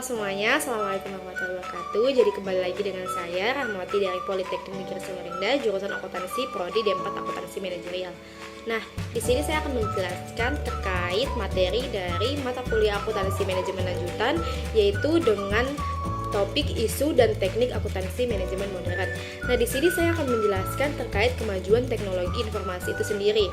semuanya, Assalamualaikum warahmatullahi wabarakatuh. Jadi kembali lagi dengan saya Rahmawati dari Politeknik Negeri Samarinda, jurusan Akuntansi Prodi D4 Akuntansi Manajerial. Nah, di sini saya akan menjelaskan terkait materi dari mata kuliah Akuntansi Manajemen Lanjutan, yaitu dengan topik isu dan teknik akuntansi manajemen modern. Nah, di sini saya akan menjelaskan terkait kemajuan teknologi informasi itu sendiri.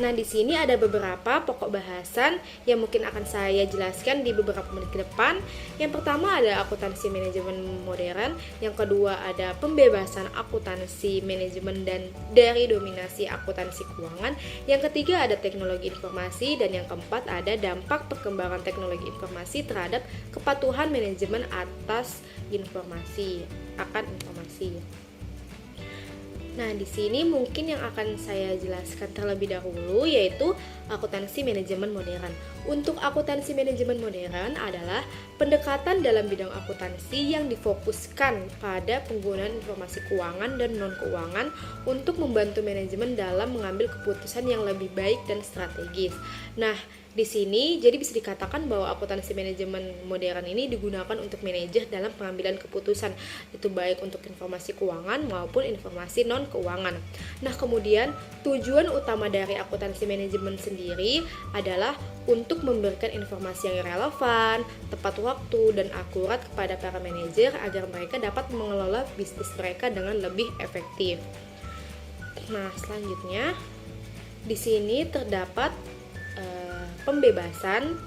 Nah, di sini ada beberapa pokok bahasan yang mungkin akan saya jelaskan di beberapa menit ke depan. Yang pertama ada akuntansi manajemen modern, yang kedua ada pembebasan akuntansi manajemen dan dari dominasi akuntansi keuangan, yang ketiga ada teknologi informasi, dan yang keempat ada dampak perkembangan teknologi informasi terhadap kepatuhan manajemen atas informasi, akan informasi. Nah, di sini mungkin yang akan saya jelaskan terlebih dahulu yaitu akuntansi manajemen modern. Untuk akuntansi manajemen modern adalah pendekatan dalam bidang akuntansi yang difokuskan pada penggunaan informasi keuangan dan non-keuangan untuk membantu manajemen dalam mengambil keputusan yang lebih baik dan strategis. Nah, di sini jadi bisa dikatakan bahwa akuntansi manajemen modern ini digunakan untuk manajer dalam pengambilan keputusan, itu baik untuk informasi keuangan maupun informasi non-keuangan. Nah, kemudian tujuan utama dari akuntansi manajemen sendiri adalah untuk memberikan informasi yang relevan, tepat waktu, dan akurat kepada para manajer agar mereka dapat mengelola bisnis mereka dengan lebih efektif. Nah, selanjutnya di sini terdapat pembebasan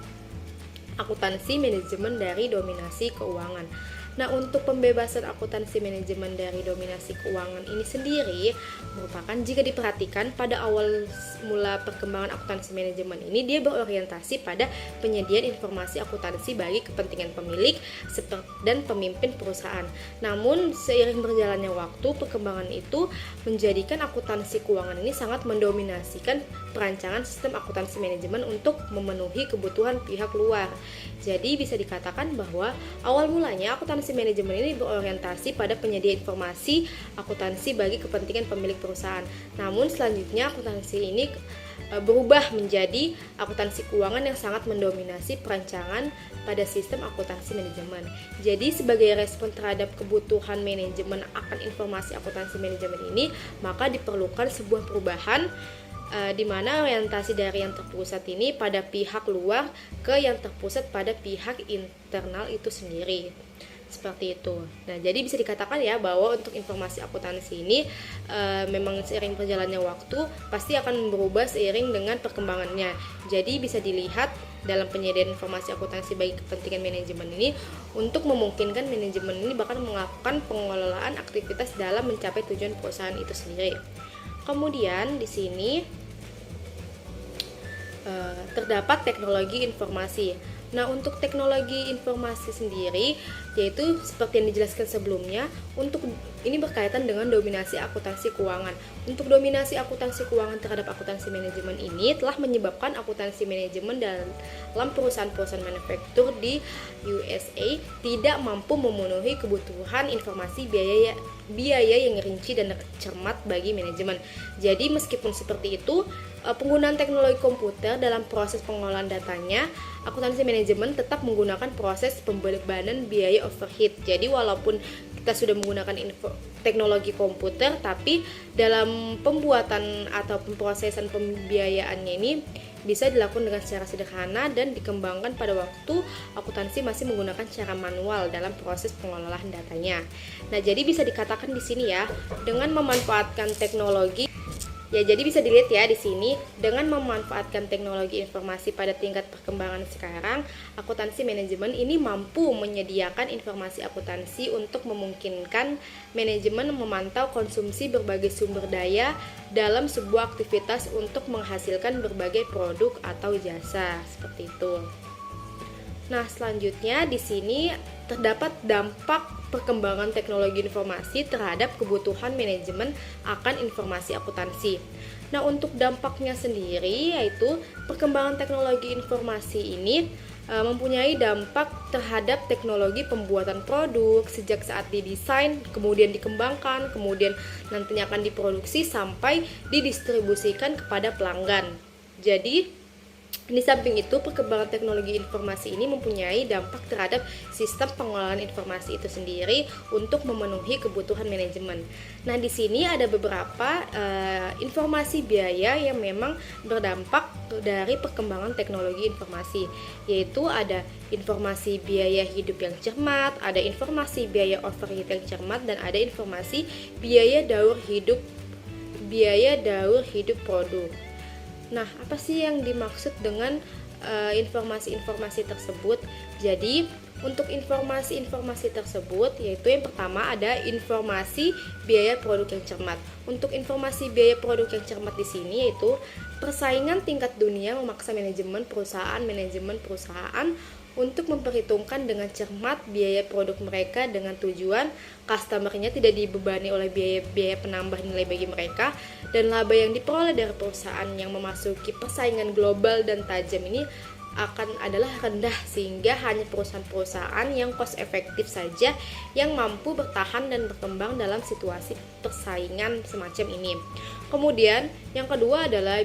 akuntansi manajemen dari dominasi keuangan. Nah, untuk pembebasan akuntansi manajemen dari dominasi keuangan ini sendiri merupakan, jika diperhatikan pada awal mula perkembangan akuntansi manajemen ini, dia berorientasi pada penyediaan informasi akuntansi bagi kepentingan pemilik dan pemimpin perusahaan. Namun, seiring berjalannya waktu, perkembangan itu menjadikan akuntansi keuangan ini sangat mendominasikan perancangan sistem akuntansi manajemen untuk memenuhi kebutuhan pihak luar. Jadi bisa dikatakan bahwa awal mulanya akuntansi manajemen ini berorientasi pada penyedia informasi akuntansi bagi kepentingan pemilik perusahaan. Namun selanjutnya akuntansi ini berubah menjadi akuntansi keuangan yang sangat mendominasi perancangan pada sistem akuntansi manajemen. Jadi sebagai respon terhadap kebutuhan manajemen akan informasi akuntansi manajemen ini, maka diperlukan sebuah perubahan di mana orientasi dari yang terpusat ini pada pihak luar ke yang terpusat pada pihak internal itu sendiri. Seperti itu. Nah, jadi bisa dikatakan ya bahwa untuk informasi akuntansi ini memang seiring berjalannya waktu pasti akan berubah seiring dengan perkembangannya. Jadi bisa dilihat dalam penyediaan informasi akuntansi bagi kepentingan manajemen ini untuk memungkinkan manajemen ini bahkan melakukan pengelolaan aktivitas dalam mencapai tujuan perusahaan itu sendiri. Kemudian di sini terdapat teknologi informasi. Nah, untuk teknologi informasi sendiri, yaitu seperti yang dijelaskan sebelumnya, untuk ini berkaitan dengan dominasi akuntansi keuangan. Untuk dominasi akuntansi keuangan terhadap akuntansi manajemen ini telah menyebabkan akuntansi manajemen dalam perusahaan-perusahaan manufaktur di USA tidak mampu memenuhi kebutuhan informasi biaya yang rinci dan cermat bagi manajemen. Jadi meskipun seperti itu, penggunaan teknologi komputer dalam proses pengolahan datanya, akuntansi manajemen tetap menggunakan proses pembebanan biaya overhead. Jadi walaupun kita sudah menggunakan teknologi komputer, tapi dalam pembuatan atau pemrosesan pembiayaannya ini bisa dilakukan dengan secara sederhana dan dikembangkan pada waktu akuntansi masih menggunakan cara manual dalam proses pengelolaan datanya. Nah, jadi bisa dikatakan di sini ya, dengan memanfaatkan teknologi. Ya, jadi bisa dilihat ya di sini, dengan memanfaatkan teknologi informasi pada tingkat perkembangan sekarang, akuntansi manajemen ini mampu menyediakan informasi akuntansi untuk memungkinkan manajemen memantau konsumsi berbagai sumber daya dalam sebuah aktivitas untuk menghasilkan berbagai produk atau jasa, seperti itu. Nah, selanjutnya di sini terdapat dampak perkembangan teknologi informasi terhadap kebutuhan manajemen akan informasi akuntansi. Nah, untuk dampaknya sendiri yaitu perkembangan teknologi informasi ini mempunyai dampak terhadap teknologi pembuatan produk sejak saat didesain, kemudian dikembangkan, kemudian nantinya akan diproduksi sampai didistribusikan kepada pelanggan. Jadi Di samping itu, perkembangan teknologi informasi ini mempunyai dampak terhadap sistem pengelolaan informasi itu sendiri untuk memenuhi kebutuhan manajemen. Nah, di sini ada beberapa informasi biaya yang memang berdampak dari perkembangan teknologi informasi, yaitu ada informasi biaya hidup yang cermat, ada informasi biaya overhead yang cermat, dan ada informasi biaya daur hidup produk. Nah, apa sih yang dimaksud dengan informasi-informasi tersebut? Jadi, untuk informasi-informasi tersebut, yaitu yang pertama ada informasi biaya produk yang cermat. Untuk informasi biaya produk yang cermat di sini yaitu persaingan tingkat dunia memaksa manajemen perusahaan untuk memperhitungkan dengan cermat biaya produk mereka dengan tujuan customer-nya tidak dibebani oleh biaya penambah nilai bagi mereka, dan laba yang diperoleh dari perusahaan yang memasuki persaingan global dan tajam ini adalah rendah, sehingga hanya perusahaan-perusahaan yang cost efektif saja yang mampu bertahan dan berkembang dalam situasi persaingan semacam ini. Kemudian yang kedua adalah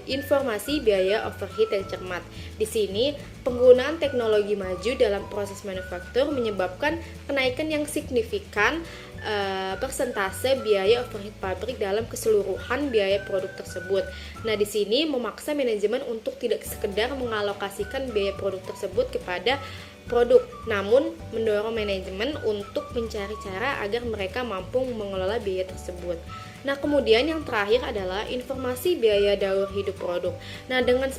informasi biaya overhead yang cermat. Di sini penggunaan teknologi maju dalam proses manufaktur menyebabkan kenaikan yang signifikan persentase biaya overhead pabrik dalam keseluruhan biaya produk tersebut. Nah, di sini memaksa manajemen untuk tidak sekedar mengalokasikan biaya produk tersebut kepada produk, namun mendorong manajemen untuk mencari cara agar mereka mampu mengelola biaya tersebut. Nah, kemudian yang terakhir adalah informasi biaya daur hidup produk. Nah, dengan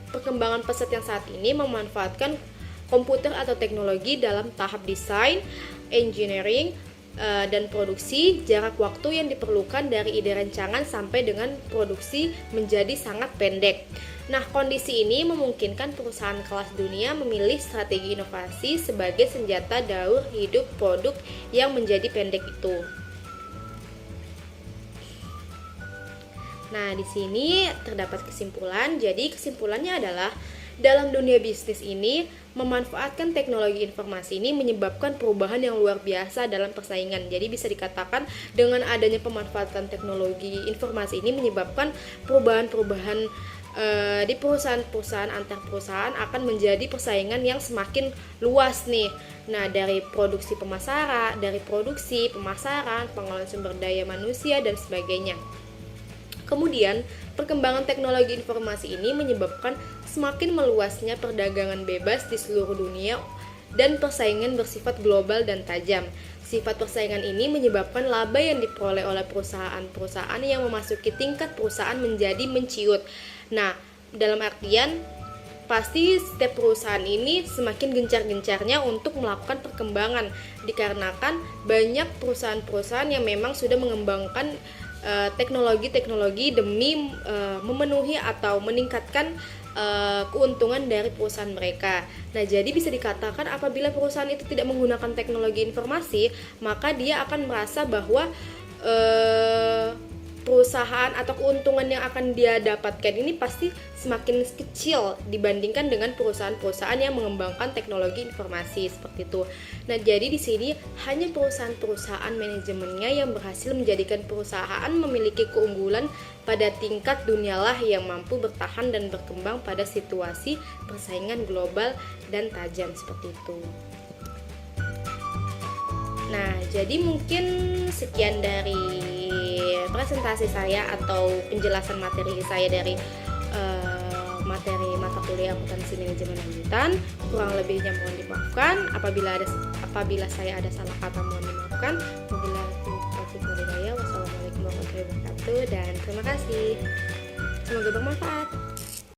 perkembangan pesat yang saat ini memanfaatkan komputer atau teknologi dalam tahap desain, engineering, dan produksi, jarak waktu yang diperlukan dari ide rancangan sampai dengan produksi menjadi sangat pendek. Nah, kondisi ini memungkinkan perusahaan kelas dunia memilih strategi inovasi sebagai senjata daur hidup produk yang menjadi pendek itu. Nah, di sini terdapat kesimpulan. Jadi, kesimpulannya adalah dalam dunia bisnis ini, memanfaatkan teknologi informasi ini menyebabkan perubahan yang luar biasa dalam persaingan. Jadi bisa dikatakan dengan adanya pemanfaatan teknologi informasi ini menyebabkan perubahan-perubahan di perusahaan-perusahaan antar perusahaan akan menjadi persaingan yang semakin luas nih. Nah, dari produksi pemasaran, pengelolaan sumber daya manusia dan sebagainya. Kemudian, perkembangan teknologi informasi ini menyebabkan semakin meluasnya perdagangan bebas di seluruh dunia dan persaingan bersifat global dan tajam. Sifat persaingan ini menyebabkan laba yang diperoleh oleh perusahaan-perusahaan yang memasuki tingkat perusahaan menjadi menciut. Nah, dalam artian pasti setiap perusahaan ini semakin gencar-gencarnya untuk melakukan perkembangan dikarenakan banyak perusahaan-perusahaan yang memang sudah mengembangkan teknologi-teknologi demi memenuhi atau meningkatkan keuntungan dari perusahaan mereka. Nah, jadi bisa dikatakan apabila perusahaan itu tidak menggunakan teknologi informasi, maka dia akan merasa bahwa perusahaan atau keuntungan yang akan dia dapatkan ini pasti semakin kecil dibandingkan dengan perusahaan-perusahaan yang mengembangkan teknologi informasi seperti itu. Nah, jadi di sini hanya perusahaan-perusahaan manajemennya yang berhasil menjadikan perusahaan memiliki keunggulan pada tingkat dunialah yang mampu bertahan dan berkembang pada situasi persaingan global dan tajam seperti itu. Nah, jadi mungkin sekian dari presentasi saya atau penjelasan materi saya dari materi mata kuliah akuntansi manajemen lanjutan. Kurang lebihnya mohon dimaafkan. Apabila saya ada salah kata mohon dimaafkan. Wassalamualaikum warahmatullahi wabarakatuh dan terima kasih. Semoga bermanfaat.